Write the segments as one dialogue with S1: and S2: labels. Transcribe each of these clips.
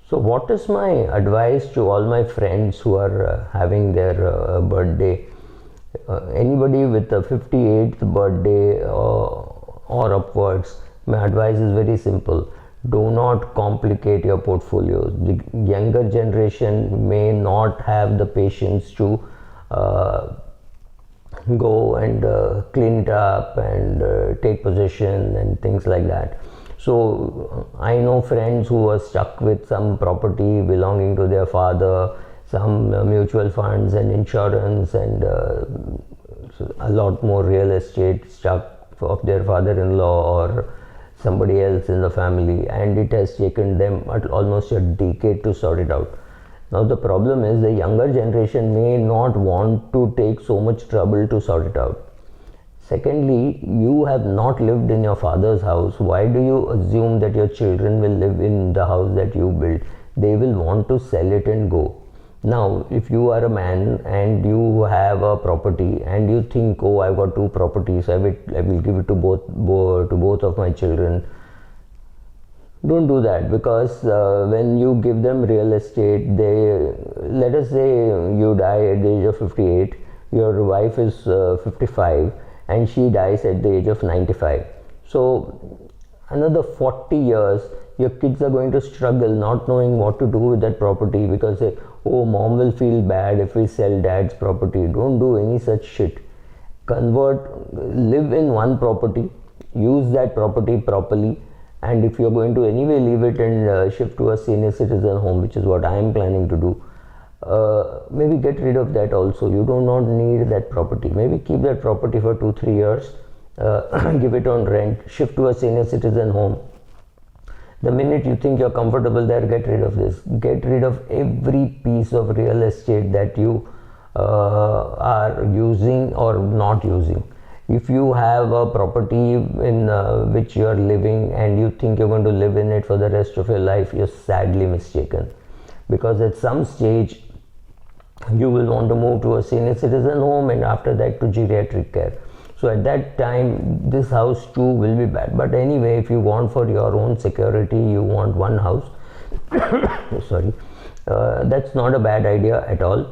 S1: So what is my advice to all my friends who are having their birthday? Anybody with a 58th birthday or upwards, my advice is very simple. Do not complicate your portfolios. The younger generation may not have the patience to go and clean it up and take possession and things like that. So I know friends who are stuck with some property belonging to their father, some mutual funds and insurance, and a lot more real estate stuck of their father-in-law or somebody else in the family, and it has taken them almost a decade to sort it out. Now the problem is the younger generation may not want to take so much trouble to sort it out. Secondly, you have not lived in your father's house. Why do you assume that your children will live in the house that you built? They will want to sell it and go. Now, if you are a man and you have a property and you think, oh, I've got two properties, I will give it to both of my children. Don't do that, because when you give them real estate, let us say you die at the age of 58, your wife is 55, and she dies at the age of 95. So another 40 years, your kids are going to struggle not knowing what to do with that property, because they, oh, mom will feel bad if we sell dad's property. Don't do any such shit. Live in one property, use that property properly, and if you're going to anyway leave it and shift to a senior citizen home, which is what I am planning to do, maybe get rid of that also. You do not need that property. Maybe keep that property for 2-3 years, give it on rent, shift to a senior citizen home. The minute you think you're comfortable there, get rid of this. Get rid of every piece of real estate that you are using or not using. If you have a property in which you are living and you think you're going to live in it for the rest of your life, you're sadly mistaken. Because at some stage, you will want to move to a senior citizen home and after that to geriatric care. So at that time, this house too will be bad. But anyway, if you want for your own security, you want one house, sorry, that's not a bad idea at all.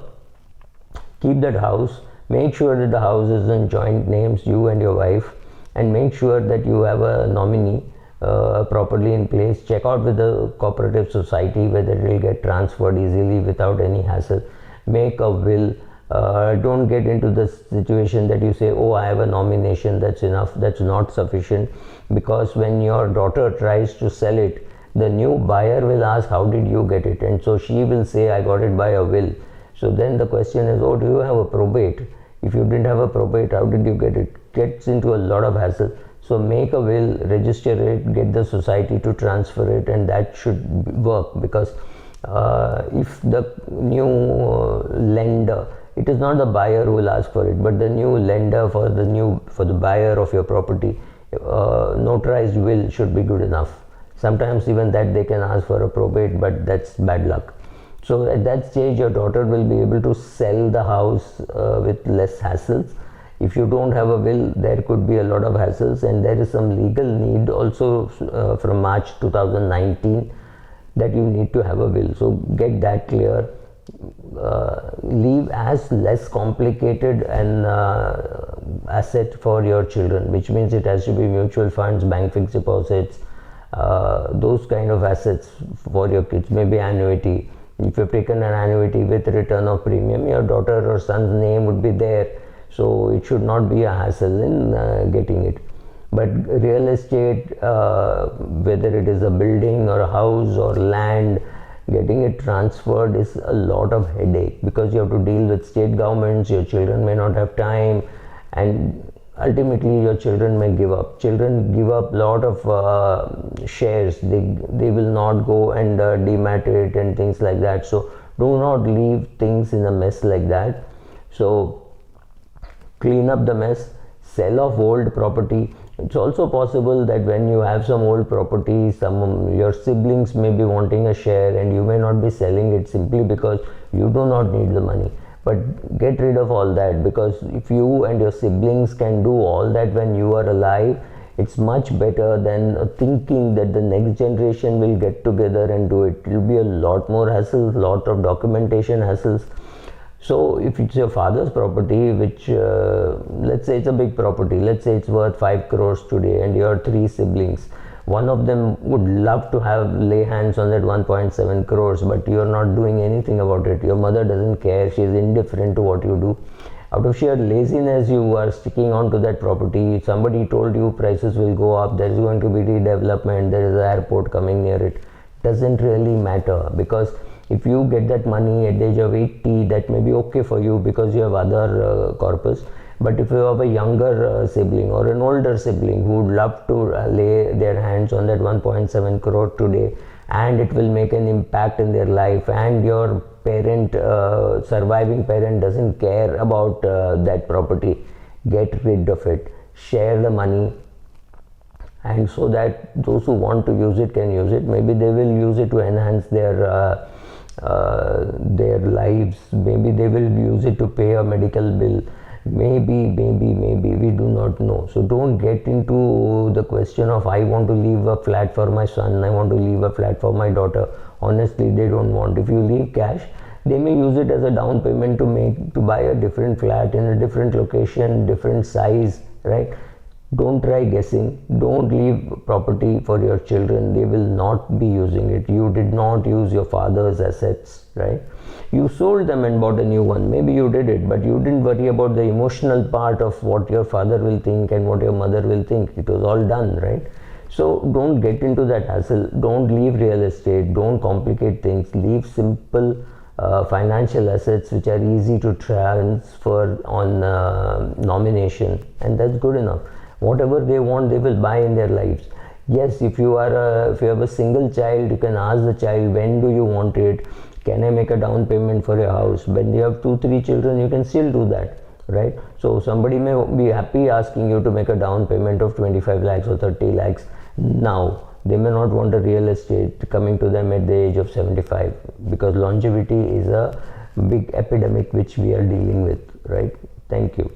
S1: Keep that house. Make sure that the house is in joint names, you and your wife, and make sure that you have a nominee properly in place. Check out with the cooperative society whether it will get transferred easily without any hassle. Make a will. Don't get into the situation that you say, oh, I have a nomination, that's enough. That's not sufficient, because when your daughter tries to sell it, the new buyer will ask, how did you get it? And so she will say, I got it by a will. So then the question is, oh, do you have a probate? If you didn't have a probate, how did you get it? Gets into a lot of hassle. So make a will, register it, get the society to transfer it, and that should work. Because if the new lender, it is not the buyer who will ask for it, but the new lender for the buyer of your property, notarized will should be good enough. Sometimes even that they can ask for a probate, but that's bad luck. So at that stage, your daughter will be able to sell the house with less hassles. If you don't have a will, there could be a lot of hassles, and there is some legal need also from March 2019 that you need to have a will. So get that clear. Leave as less complicated an asset for your children, which means it has to be mutual funds, bank fixed deposits, those kind of assets for your kids, maybe annuity. If you've taken an annuity with return of premium, your daughter or son's name would be there, so it should not be a hassle in getting it. But real estate, whether it is a building or a house or land, getting it transferred is a lot of headache, because you have to deal with state governments. Your children may not have time, and ultimately your children may give up. Children give up a lot of shares. They will not go and demat it and things like that. So do not leave things in a mess like that. So clean up the mess, sell off old property. It's also possible that when you have some old property, your siblings may be wanting a share, and you may not be selling it simply because you do not need the money. But get rid of all that, because if you and your siblings can do all that when you are alive, It's much better than thinking that the next generation will get together and do it. It will be a lot more hassle, lot of documentation hassles. So if it's your father's property, which let's say it's a big property, let's say it's worth 5 crores today, and your 3 siblings, one of them would love to have lay hands on that 1.7 crores, but you're not doing anything about it. Your mother doesn't care, she's indifferent to what you do. Out of sheer laziness, you are sticking on to that property. Somebody told you prices will go up, there is going to be redevelopment, there is an airport coming near it. Doesn't really matter, because if you get that money at the age of 80, that may be okay for you because you have other corpus. But if you have a younger sibling or an older sibling who would love to lay their hands on that 1.7 crore today, and it will make an impact in their life, and your parent, surviving parent, doesn't care about that property, get rid of it, share the money, and so that those who want to use it can use it. Maybe they will use it to enhance their lives. Maybe they will use it to pay a medical bill. Maybe, we do not know. So don't get into the question of I want to leave a flat for my son, I want to leave a flat for my daughter. Honestly, they don't want. If you leave cash, they may use it as a down payment to buy a different flat in a different location, different size, right? Don't try guessing. Don't leave property for your children. They will not be using it. You did not use your father's assets, right? You sold them and bought a new one. Maybe you did it, but you didn't worry about the emotional part of what your father will think and what your mother will think. It was all done, right? So don't get into that hassle. Don't leave real estate. Don't complicate things. Leave simple financial assets which are easy to transfer on nomination, and that's good enough. Whatever they want, they will buy in their lives. Yes, if you have a single child, you can ask the child, when do you want it? Can I make a down payment for your house? When you have 2-3 children, you can still do that, right? So somebody may be happy asking you to make a down payment of 25 lakhs or 30 lakhs now. They may not want a real estate coming to them at the age of 75, because longevity is a big epidemic which we are dealing with, right? Thank you.